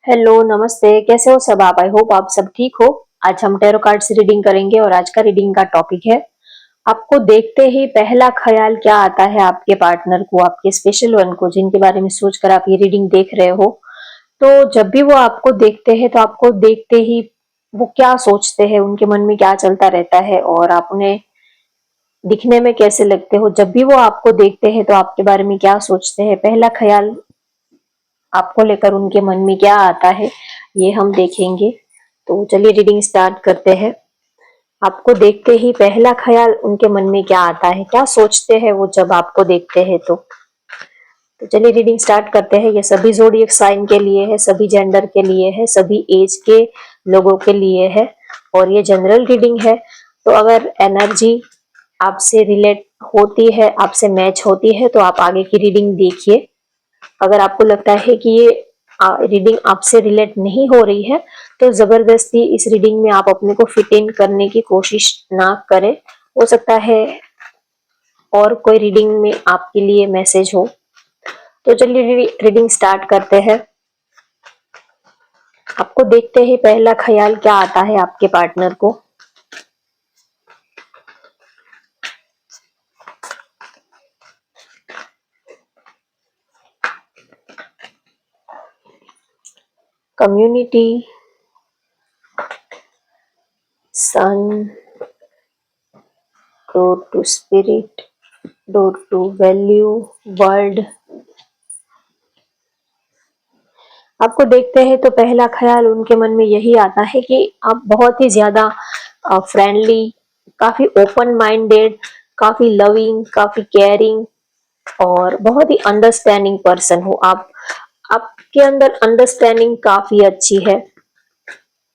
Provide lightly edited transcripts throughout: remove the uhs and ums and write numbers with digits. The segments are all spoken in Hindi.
हेलो, नमस्ते। कैसे हो सब आप? आई होप आप सब ठीक हो। आज हम टैरो कार्ड से रीडिंग करेंगे और आज का रीडिंग का टॉपिक है, आपको देखते ही पहला ख्याल क्या आता है आपके पार्टनर को, आपके स्पेशल वन को, जिनके बारे में सोचकर आप ये रीडिंग देख रहे हो। तो जब भी वो आपको देखते हैं तो आपको देखते ही वो क्या सोचते हैं, उनके मन में क्या चलता रहता है और आप उन्हें दिखने में कैसे लगते हो। जब भी वो आपको देखते हैं तो आपके बारे में क्या सोचते हैं, पहला ख्याल आपको लेकर उनके मन में क्या आता है, ये हम देखेंगे। तो चलिए रीडिंग स्टार्ट करते हैं। आपको देखते ही पहला ख्याल उनके मन में क्या आता है, क्या सोचते हैं वो जब आपको देखते हैं तो चलिए रीडिंग स्टार्ट करते हैं। ये सभी ज़ोडिएक साइन के लिए है, सभी जेंडर के लिए है, सभी एज के लोगों के लिए है और ये जनरल रीडिंग है। तो अगर एनर्जी आपसे रिलेट होती है, आपसे मैच होती है, तो आप आगे की रीडिंग देखिए। अगर आपको लगता है कि ये रीडिंग आपसे रिलेट नहीं हो रही है तो जबरदस्ती इस रीडिंग में आप अपने को फिट इन करने की कोशिश ना करें। हो सकता है और कोई रीडिंग में आपके लिए मैसेज हो। तो चलिए रीडिंग स्टार्ट करते हैं। आपको देखते ही पहला ख्याल क्या आता है आपके पार्टनर को। Community, sun, door to spirit, door to value, world. आपको देखते हैं तो पहला ख्याल उनके मन में यही आता है कि आप बहुत ही ज्यादा फ्रेंडली, काफी ओपन माइंडेड, काफी लविंग, काफी केयरिंग और बहुत ही अंडरस्टैंडिंग पर्सन हो आप। आपके अंदर अंडरस्टैंडिंग काफी अच्छी है।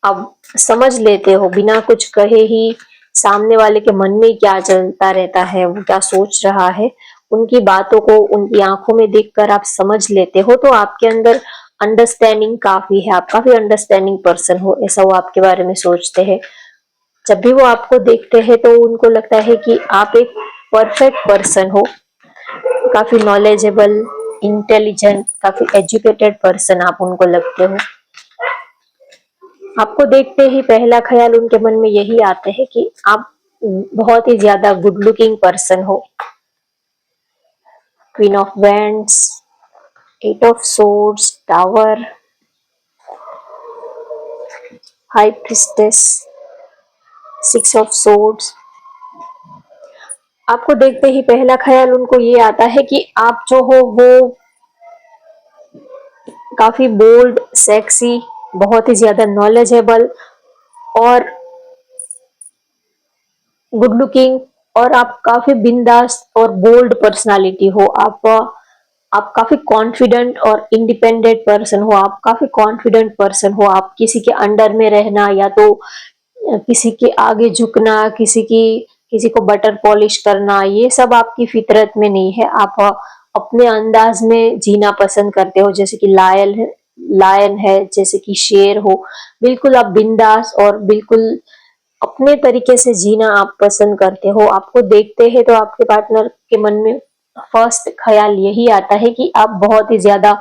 आप समझ लेते हो बिना कुछ कहे ही सामने वाले के मन में क्या चलता रहता है, वो क्या सोच रहा है। उनकी बातों को उनकी आंखों में देखकर आप समझ लेते हो। तो आपके अंदर अंडरस्टैंडिंग काफी है, आप काफी अंडरस्टैंडिंग पर्सन हो, ऐसा वो आपके बारे में सोचते हैं। जब भी वो आपको देखते हैं तो उनको लगता है कि आप एक परफेक्ट पर्सन हो, काफी नॉलेजेबल, इंटेलिजेंट, काफी एजुकेटेड पर्सन आप उनको लगते हो। आपको देखते ही पहला ख्याल उनके मन में यही आता है कि आप बहुत ही ज्यादा गुड लुकिंग पर्सन हो। Queen of wands, eight of swords, tower, high priestess, six of swords. आपको देखते ही पहला ख्याल उनको ये आता है कि आप जो हो वो काफी बोल्ड, सेक्सी, बहुत ही ज्यादा नॉलेजेबल और गुड लुकिंग और आप काफी बिंदास और बोल्ड पर्सनालिटी हो। आप काफी कॉन्फिडेंट और इंडिपेंडेंट पर्सन हो, आप काफी कॉन्फिडेंट पर्सन हो। आप किसी के अंडर में रहना या तो किसी के आगे झुकना, किसी को बटर पॉलिश करना, ये सब आपकी फितरत में नहीं है। आप अपने अंदाज में जीना पसंद करते हो, जैसे कि लायन है, जैसे कि शेर हो। बिल्कुल आप बिंदास और बिल्कुल अपने तरीके से जीना आप पसंद करते हो। आपको देखते हैं तो आपके पार्टनर के मन में फर्स्ट ख्याल यही आता है कि आप बहुत ही ज्यादा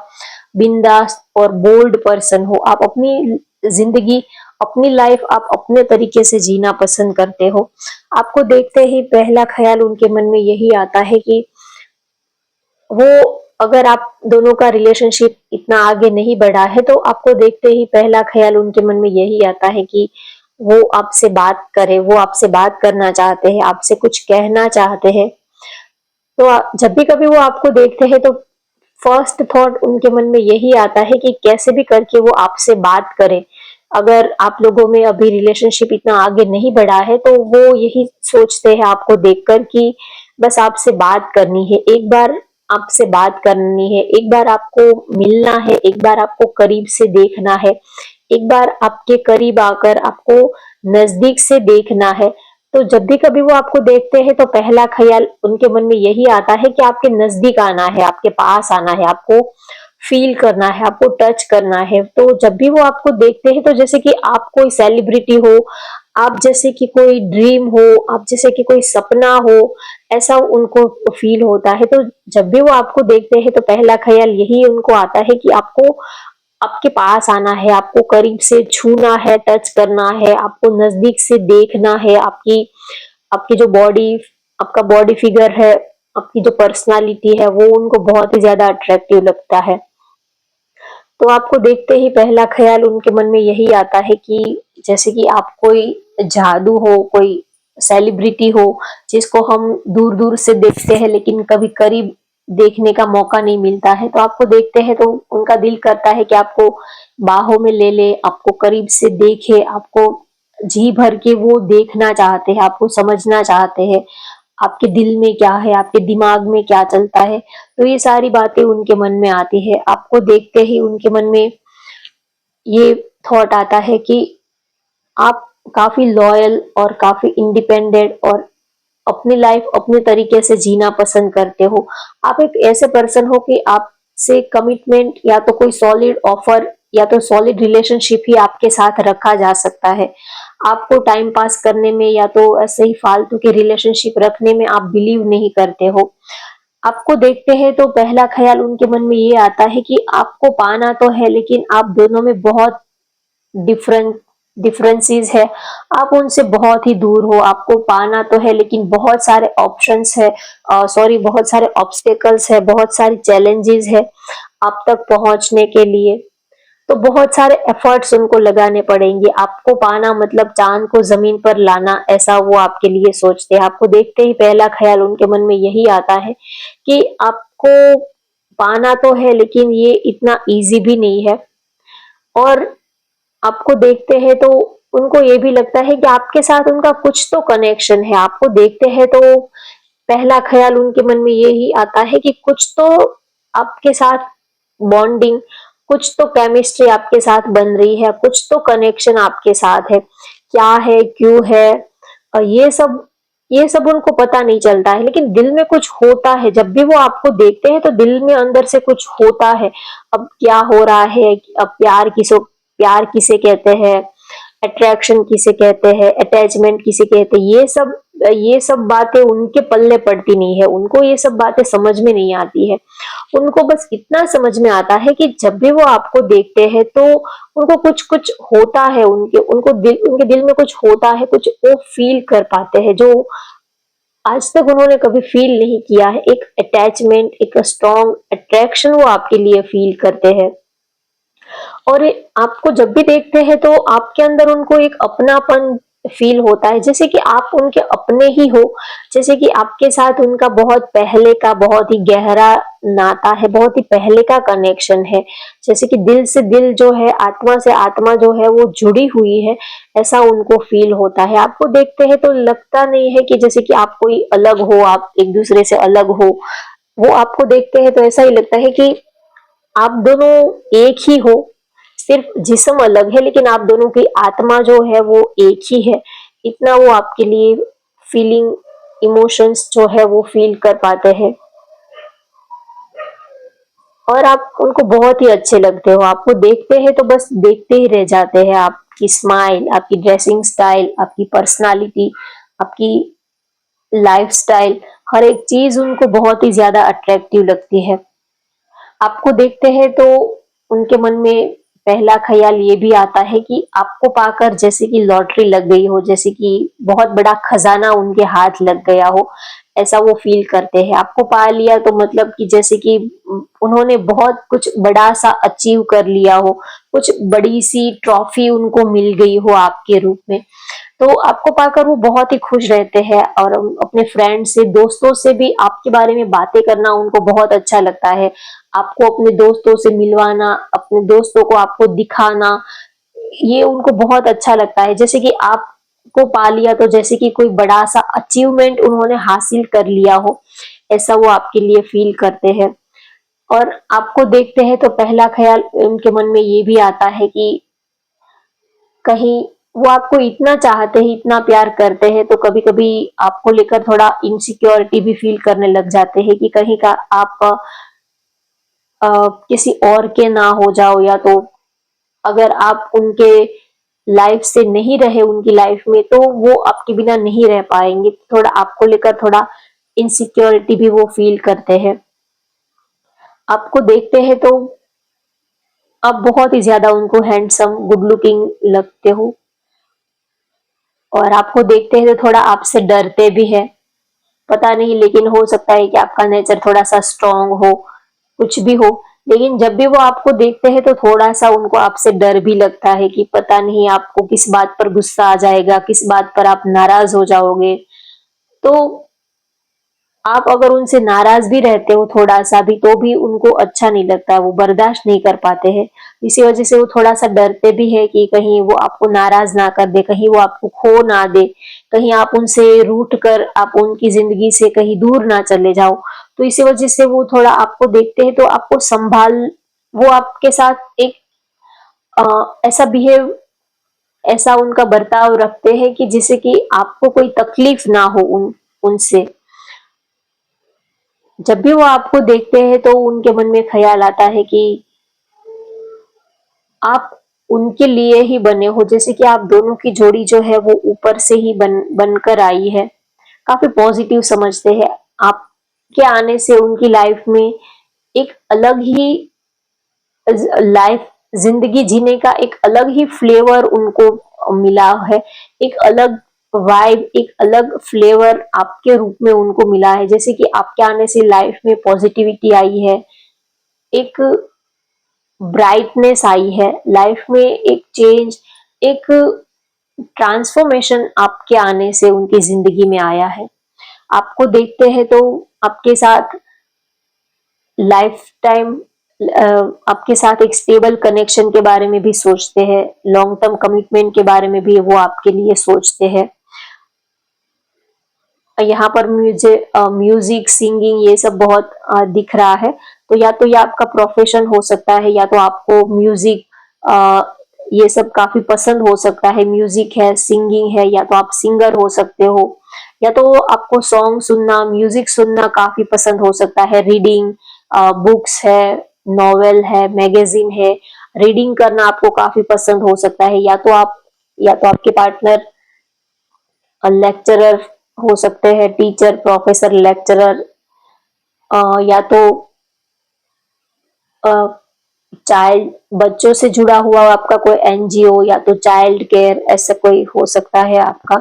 बिंदास और बोल्ड पर्सन हो। आप अपनी जिंदगी, अपनी लाइफ आप अपने तरीके से जीना पसंद करते हो। आपको देखते ही पहला ख्याल उनके मन में यही आता है कि वो, अगर आप दोनों का रिलेशनशिप इतना आगे नहीं बढ़ा है तो आपको देखते ही पहला ख्याल उनके मन में यही आता है कि वो आपसे बात करे, वो आपसे बात करना चाहते हैं, आपसे कुछ कहना चाहते हैं। तो जब भी कभी वो आपको देखते हैं तो फर्स्ट थॉट उनके मन में यही आता है कि कैसे भी करके वो आपसे बात करें। अगर आप लोगों में अभी रिलेशनशिप इतना आगे नहीं बढ़ा है तो वो यही सोचते हैं आपको देखकर कि बस आपसे बात करनी है, एक बार आपसे बात करनी है, एक बार आपको मिलना है, एक बार आपको करीब से देखना है, एक बार आपके करीब आकर आपको नजदीक से देखना है। तो जब भी कभी वो आपको देखते हैं तो पहला ख्याल उनके मन में यही आता है कि आपके नजदीक आना है, आपके पास आना है, आपको फील करना है, आपको टच करना है। तो जब भी वो आपको देखते हैं तो जैसे कि आप कोई सेलिब्रिटी हो, आप जैसे कि कोई ड्रीम हो, आप जैसे कि कोई सपना हो, ऐसा उनको फील होता है। तो जब भी वो आपको देखते हैं तो पहला ख्याल यही उनको आता है कि आपको आपके पास आना है, आपको करीब से छूना है, टच करना है, आपको नजदीक से देखना है, आपकी आपकी जो बॉडी आपका बॉडी फिगर है, आपकी जो पर्सनालिटी है, वो उनको बहुत ही ज्यादा अट्रैक्टिव लगता है। तो आपको देखते ही पहला ख्याल उनके मन में यही आता है कि जैसे कि आप कोई जादू हो, कोई सेलिब्रिटी हो, जिसको हम दूर दूर से देखते हैं लेकिन कभी करीब देखने का मौका नहीं मिलता है। तो आपको देखते हैं तो उनका दिल करता है कि आपको बाहों में ले ले, आपको करीब से देखे, आपको जी भर के वो देखना चाहते हैं, आपको समझना चाहते हैं, आपके दिल में क्या है, आपके दिमाग में क्या चलता है। तो ये सारी बातें उनके मन में आती है। आपको देखते ही उनके मन में ये थॉट आता है कि आप काफी लॉयल और काफी इंडिपेंडेंट और अपनी लाइफ अपने तरीके से जीना पसंद करते हो। आप एक ऐसे पर्सन हो कि आपसे कमिटमेंट या तो कोई सॉलिड ऑफर या तो सॉलिड रिलेशनशिप ही आपके साथ रखा जा सकता है। आपको टाइम पास करने में या तो ऐसे ही फालतू के रिलेशनशिप रखने में आप बिलीव नहीं करते हो। आपको देखते हैं तो पहला ख्याल उनके मन में ये आता है कि आपको पाना तो है लेकिन आप दोनों में बहुत डिफरेंट डिफरेंसेस है। आप उनसे बहुत ही दूर हो, आपको पाना तो है लेकिन बहुत सारे ऑप्शंस है, सॉरी बहुत सारे ऑब्स्टेकल्स है, बहुत सारी चैलेंजेस है आप तक पहुंचने के लिए। तो बहुत सारे एफर्ट्स उनको लगाने पड़ेंगे। आपको पाना मतलब चांद को जमीन पर लाना, ऐसा वो आपके लिए सोचते हैं। आपको देखते ही पहला ख्याल उनके मन में यही आता है कि आपको पाना तो है लेकिन ये इतना इजी भी नहीं है। और आपको देखते हैं तो उनको ये भी लगता है कि आपके साथ उनका कुछ तो कनेक्शन है। आपको देखते हैं तो पहला ख्याल उनके मन में यही आता है कि कुछ तो आपके साथ बॉन्डिंग, कुछ तो केमिस्ट्री आपके साथ बन रही है, कुछ तो कनेक्शन आपके साथ है। क्या है, क्यों है, ये सब उनको पता नहीं चलता है लेकिन दिल में कुछ होता है। जब भी वो आपको देखते हैं तो दिल में अंदर से कुछ होता है। अब क्या हो रहा है, अब प्यार किसे कहते हैं, अट्रैक्शन किसे कहते हैं, अटैचमेंट किसे कहते हैं, ये सब बातें उनके पल्ले पड़ती नहीं है। उनको ये सब बातें समझ में नहीं आती है। उनको बस इतना समझ में आता है कि जब भी वो आपको देखते हैं तो उनको कुछ कुछ होता है, उनके दिल में कुछ होता है, कुछ वो फील कर पाते हैं जो आज तक उन्होंने कभी फील नहीं किया है। एक अटैचमेंट, एक स्ट्रॉन्ग अट्रैक्शन वो आपके लिए फील करते हैं। और आपको जब भी देखते हैं तो आपके अंदर उनको एक अपनापन फील होता है, जैसे कि आप उनके अपने ही हो, जैसे कि आपके साथ उनका बहुत पहले का बहुत ही गहरा नाता है, बहुत ही पहले का कनेक्शन है। जैसे कि दिल से दिल जो है, आत्मा से आत्मा जो है वो जुड़ी हुई है, ऐसा उनको फील होता है। आपको देखते हैं तो लगता नहीं है कि जैसे कि आप कोई अलग हो, आप एक दूसरे से अलग हो। वो आपको देखते हैं तो ऐसा ही लगता है कि आप दोनों एक ही हो, सिर्फ जिस्म अलग है लेकिन आप दोनों की आत्मा जो है वो एक ही है। इतना वो आपके लिए फीलिंग, इमोशंस जो है वो फील कर पाते हैं। और आप उनको बहुत ही अच्छे लगते हो। आपको देखते हैं तो बस देखते ही रह जाते हैं। आपकी स्माइल, आपकी ड्रेसिंग स्टाइल, आपकी पर्सनालिटी, आपकी लाइफस्टाइल, हर एक चीज उनको बहुत ही ज्यादा अट्रैक्टिव लगती है। आपको देखते हैं तो उनके मन में पहला ख्याल ये भी आता है कि आपको पाकर जैसे कि लॉटरी लग गई हो, जैसे कि बहुत बड़ा खजाना उनके हाथ लग गया हो, ऐसा वो फील करते हैं। आपको पा लिया तो मतलब कि जैसे कि उन्होंने बहुत कुछ बड़ा सा अचीव कर लिया हो, कुछ बड़ी सी ट्रॉफी उनको मिल गई हो आपके रूप में। तो आपको पाकर वो बहुत ही खुश रहते हैं और अपने फ्रेंड से, दोस्तों से भी आपके बारे में बातें करना उनको बहुत अच्छा लगता है। आपको अपने दोस्तों से मिलवाना, अपने दोस्तों को आपको दिखाना, ये उनको बहुत अच्छा लगता है। जैसे कि आपको पा लिया तो जैसे कि कोई बड़ा सा अचीवमेंट उन्होंने हासिल कर लिया हो, ऐसा वो आपके लिए फील करते हैं। और आपको देखते हैं तो पहला ख्याल उनके मन में ये भी आता है कि कहीं वो आपको इतना चाहते हैं, इतना प्यार करते हैं, तो कभी-कभी आपको लेकर थोड़ा इनसिक्योरिटी भी फील करने लग जाते हैं कि कहीं का आप किसी और के ना हो जाओ, या तो अगर आप उनके लाइफ से नहीं रहे उनकी लाइफ में तो वो आपके बिना नहीं रह पाएंगे। थोड़ा आपको लेकर थोड़ा इनसिक्योरिटी भी वो फील करते हैं। आपको देखते हैं तो आप बहुत ही ज़्यादा उनको हैंडसम, गुड लुकिंग लगते हो और आपको देखते हैं तो थोड़ा आपसे डरते भी हैं। पता नहीं, लेकिन हो सकता है कि आपका नेचर थोड़ा-सा स्ट्रॉन्ग हो, कुछ भी हो। लेकिन जब भी वो आपको देखते हैं तो थोड़ा-सा उनको आपसे डर भी लगता है कि पता नहीं आपको किस बात पर गुस्सा आ जाएगा, किस बात पर आप नाराज़ हो जाओगे। तो आप अगर उनसे नाराज भी रहते हो थोड़ा सा भी तो भी उनको अच्छा नहीं लगता, वो बर्दाश्त नहीं कर पाते हैं। इसी वजह से वो थोड़ा सा डरते भी है कि कहीं वो आपको नाराज ना कर दे, कहीं वो आपको खो ना दे, कहीं आप उनसे रूठ कर आप उनकी जिंदगी से कहीं दूर ना चले जाओ। तो इसी वजह से वो थोड़ा आपको देखते हैं तो आपको संभाल, वो आपके साथ एक ऐसा बिहेव, ऐसा उनका बर्ताव रखते हैं कि जिससे कि आपको कोई तकलीफ ना हो उनसे। जब भी वो आपको देखते हैं तो उनके मन में ख्याल आता है कि आप उनके लिए ही बने हो, जैसे कि आप दोनों की जोड़ी जो है वो ऊपर से ही बनकर आई है। काफी पॉजिटिव समझते हैं। आपके आने से उनकी लाइफ में एक अलग ही लाइफ, जिंदगी जीने का एक अलग ही फ्लेवर उनको मिला है। एक अलग वाइब, एक अलग फ्लेवर आपके रूप में उनको मिला है। जैसे कि आपके आने से लाइफ में पॉजिटिविटी आई है, एक ब्राइटनेस आई है लाइफ में, एक चेंज, एक ट्रांसफॉर्मेशन आपके आने से उनकी जिंदगी में आया है। आपको देखते हैं तो आपके साथ लाइफ टाइम, आपके साथ एक स्टेबल कनेक्शन के बारे में भी सोचते हैं, लॉन्ग टर्म कमिटमेंट के बारे में भी वो आपके लिए सोचते हैं। यहाँ पर मुझे म्यूजिक, सिंगिंग ये सब बहुत दिख रहा है। तो या तो ये आपका प्रोफेशन हो सकता है, या तो आपको म्यूजिक ये सब काफी पसंद हो सकता है। म्यूजिक है, सिंगिंग है, या तो आप सिंगर हो सकते हो, या तो आपको सॉन्ग सुनना, म्यूजिक सुनना काफी पसंद हो सकता है। रीडिंग, बुक्स है, नॉवेल है, मैगजीन है, रीडिंग करना आपको काफी पसंद हो सकता है। या तो आपके पार्टनर लेक्चरर हो सकते हैं, टीचर, प्रोफेसर, लेक्चरर, या तो चाइल्ड, बच्चों से जुड़ा हुआ आपका कोई एनजीओ, या तो चाइल्ड केयर, ऐसा कोई हो सकता है आपका।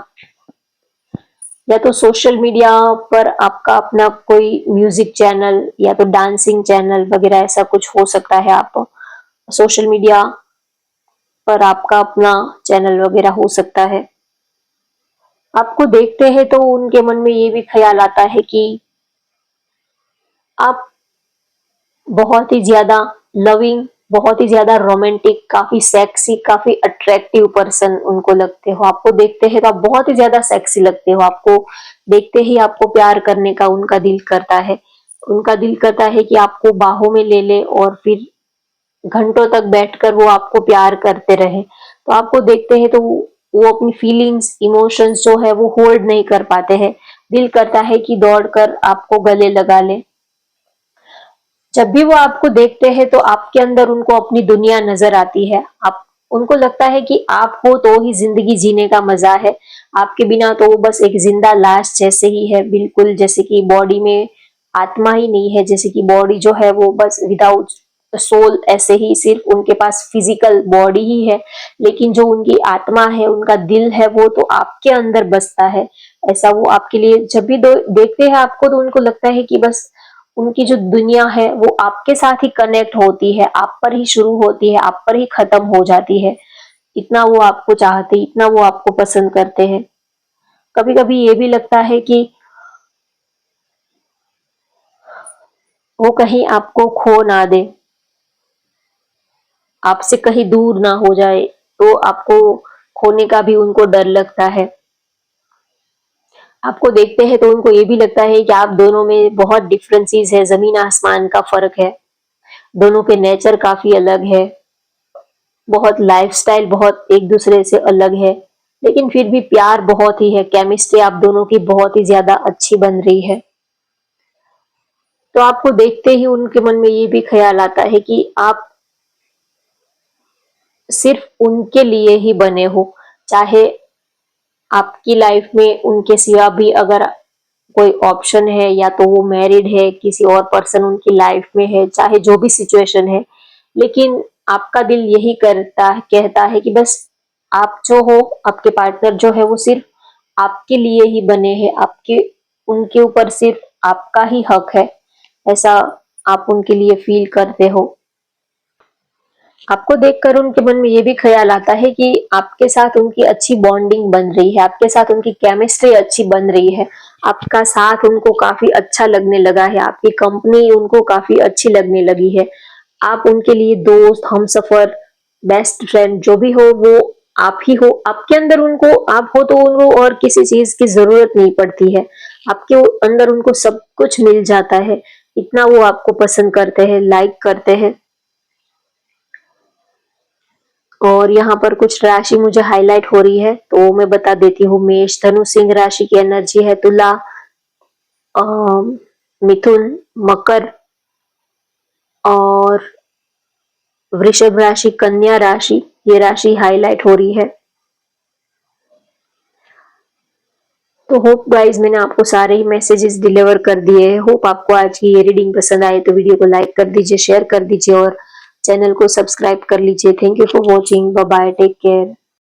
या तो सोशल मीडिया पर आपका अपना कोई म्यूजिक चैनल या तो डांसिंग चैनल वगैरह ऐसा कुछ हो सकता है। आप सोशल मीडिया पर आपका अपना चैनल वगैरह हो सकता है। आपको देखते हैं तो उनके मन में ये भी ख्याल आता है कि आप बहुत ही ज्यादा लविंग, बहुत ही ज्यादा रोमांटिक, काफी सेक्सी, काफी अट्रैक्टिव पर्सन उनको लगते हो। आपको देखते हैं तो आप बहुत ही ज्यादा सेक्सी लगते हो। आपको देखते ही आपको प्यार करने का उनका दिल करता है। उनका दिल करता है कि आपको बाहों में ले ले और फिर घंटों तक बैठकर वो आपको प्यार करते रहे। तो आपको देखते हैं तो वो अपनी फीलिंग्स, इमोशंस जो है वो होल्ड नहीं कर पाते हैं। दिल करता है कि दौड़कर आपको गले लगा ले। जब भी वो आपको देखते हैं तो आपके अंदर उनको अपनी दुनिया नजर आती है। आप, उनको लगता है कि आप हो तो ही जिंदगी जीने का मजा है। आपके बिना तो वो बस एक जिंदा लाश जैसे ही है, बिल्कुल जैसे कि बॉडी में आत्मा ही नहीं है, जैसे कि बॉडी जो है वो बस विदाउट सोल, ऐसे ही सिर्फ उनके पास फिजिकल बॉडी ही है, लेकिन जो उनकी आत्मा है, उनका दिल है, वो तो आपके अंदर बसता है। ऐसा वो आपके लिए जब भी देखते हैं आपको तो उनको लगता है कि बस उनकी जो दुनिया है वो आपके साथ ही कनेक्ट होती है, आप पर ही शुरू होती है, आप पर ही खत्म हो जाती है। इतना वो आपको चाहते, इतना वो आपको पसंद करते हैं। कभी कभी ये भी लगता है कि वो कहीं आपको खो ना दे, आपसे कहीं दूर ना हो जाए, तो आपको खोने का भी उनको डर लगता है। आपको देखते हैं तो उनको ये भी लगता है कि आप दोनों में बहुत डिफरेंसेस है, जमीन आसमान का फर्क है। दोनों के नेचर काफी अलग है, बहुत लाइफस्टाइल बहुत एक दूसरे से अलग है, लेकिन फिर भी प्यार बहुत ही है, केमिस्ट्री आप दोनों की बहुत ही ज्यादा अच्छी बन रही है। तो आपको देखते ही उनके मन में ये भी ख्याल आता है कि आप सिर्फ उनके लिए ही बने हो। चाहे आपकी लाइफ में उनके सिवा भी अगर कोई ऑप्शन है, या तो वो मैरिड है, किसी और पर्सन उनकी लाइफ में है, चाहे जो भी सिचुएशन है, लेकिन आपका दिल यही कहता है कि बस आप जो हो, आपके पार्टनर जो है वो सिर्फ आपके लिए ही बने हैं, आपके उनके ऊपर सिर्फ आपका ही हक है, ऐसा आप उनके लिए फील करते हो। आपको देखकर उनके मन में ये भी ख्याल आता है कि आपके साथ उनकी अच्छी बॉन्डिंग बन रही है, आपके साथ उनकी केमिस्ट्री अच्छी बन रही है, आपका साथ उनको काफी अच्छा लगने लगा है, आपकी कंपनी उनको काफी अच्छी लगने लगी है। आप उनके लिए दोस्त, हमसफर, बेस्ट फ्रेंड जो भी हो वो आप ही हो। आपके अंदर उनको आप हो तो उनको और किसी चीज की जरूरत नहीं पड़ती है, आपके अंदर उनको सब कुछ मिल जाता है, इतना वो आपको पसंद करते हैं, लाइक करते हैं। और यहाँ पर कुछ राशि मुझे हाईलाइट हो रही है तो मैं बता देती हूँ। मेष, धनु, सिंह राशि की एनर्जी है, तुला, मिथुन, मकर और वृषभ राशि, कन्या राशि, ये राशि हाईलाइट हो रही है। तो होप गाइज मैंने आपको सारे ही मैसेजेस डिलीवर कर दिए हैं। होप आपको आज की ये रीडिंग पसंद आए तो वीडियो को लाइक कर दीजिए, शेयर कर दीजिए और चैनल को सब्सक्राइब कर लीजिए। Thank you for watching, bye bye, take care.